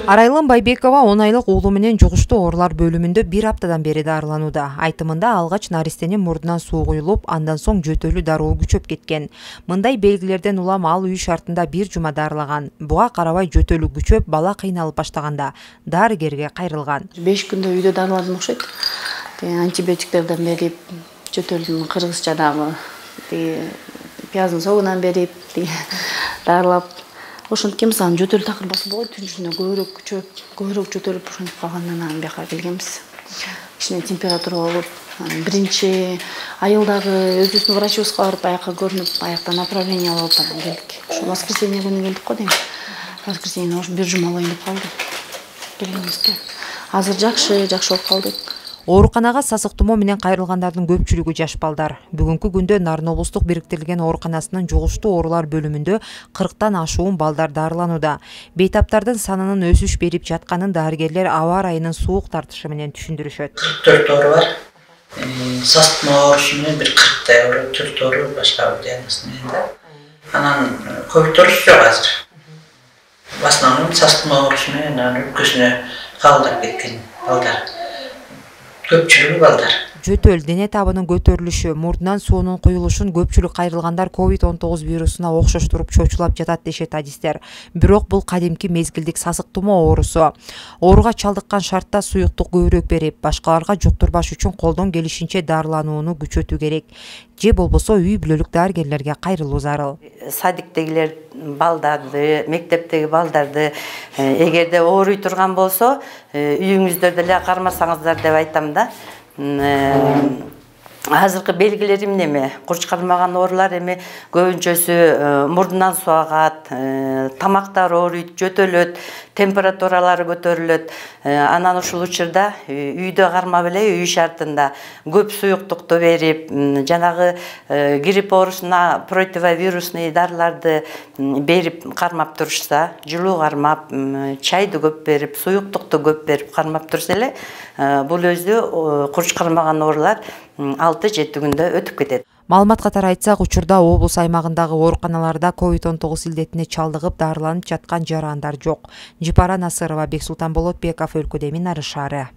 Арайлым Байбекова 10 айлык уулу менен жугуштуу оорулар бөлүмүндө 1 аптадан бери дарыланууда. Айтымында алгач наристенин мурдунан суу куюлуп, андан соң жөтөлүү дароо күчөп кеткен. Мындай белгилерден улам ал үй шартында 1 жума дарылаган. Буга карабай жөтөлүү күчөп, бала кыйналып баштаганда дарыгерге кайрылган. 5 күндө үйдө дарыладым окшойт. Антибиотиктерден берип, жөтөлүүнүн кыргызчадагы пияздын согунан берип, дарылап. Ошондук мисалы жөтөлүү такыр басып койду, түнчүсүнө көбүрөөк жөтөлүп ошентип калгандан анан бияка келгенбиз. Кичине температура болуп, биринчи айылдагы өзүбүздүн врачыбызга барып аяка көрүнүп, аяктан направление алып анан келдик. Ошо воскресенье күнү келдик го дейм. Воскресенье ошо 1 жума болоюн деп калды. Келгенибизге. Азыр жакшы болуп калдык. Ооруканага сасык тумоо менен кайрылгандардын көпчүлүгү жаш балдар. Бүгүнкү күндө Нарын облустук бириктирилген ооруканасынын жугуштуу оорулар бөлүмүндө 40тан ашуун балдар дарыланууда. Бейтаптардын санынын өсүш берип жатканын дарыгерлер аба ырайынын суук тартышы менен түшүндүрүшөт. 44 оору бар. Сасык тумоо оорусу менен бир 40 оору, 4 оору башка диагноз менен да. Анан ковид оорусу жок азыр. В основном сасык тумоо оорусу менен өлкөсүнө кабылдап кеткен балдар. Көпчүлүгү балдар. Жөтөл, дене табынын көтөрүлүшү, мурдунан суунун куюлушун көпчүлүк кайрылгандар COVID-19 вирусуна окшоштуруп чочулап жатат дешет адистер. Бирок бул кадимки мезгилдик сасык тумоо оорусу. Ооруга чалдыккан шартта суюктук көбүрөөк берип, башкаларга жуктурбаш үчүн колдон келишинче дарыланууну күчөтүү керек. Же болбосо үй бүлөлүк дарыгерлерге кайрылуу зарыл. Садиктегилер балдарды, мектептеги балдарды эгерде ооруй турган болсо, үйүңүздө деле кармасаңыздар деп айтам да. Азыркы белгилери эмне? Курч кармаган оорулар эми көбүнчөсү мурдунан суу агат, тамактар ооруйт, жөтөлөт, температуралары көтөрүлөт. Анан ушул учурда үйдө кармап эле үй шартында көп суюктукту берип, жанагы грипп оорусуна противовирусный дарыларды берип кармап турушса, жылуу кармап, чайды көп берип, суюктукту көп берип кармап турса эле, бул өзү курч кармаган оорулар 6-7 күндө өтүп кетет. Маалымат катары айтсак, учурда облус аймагындагы ооруканаларда COVID-19 илдетине чалдыгып дарыланып жаткан жарандар жок. Жипара Насырова, Бексултан Болотбеков, өлкөдө Минары шаары.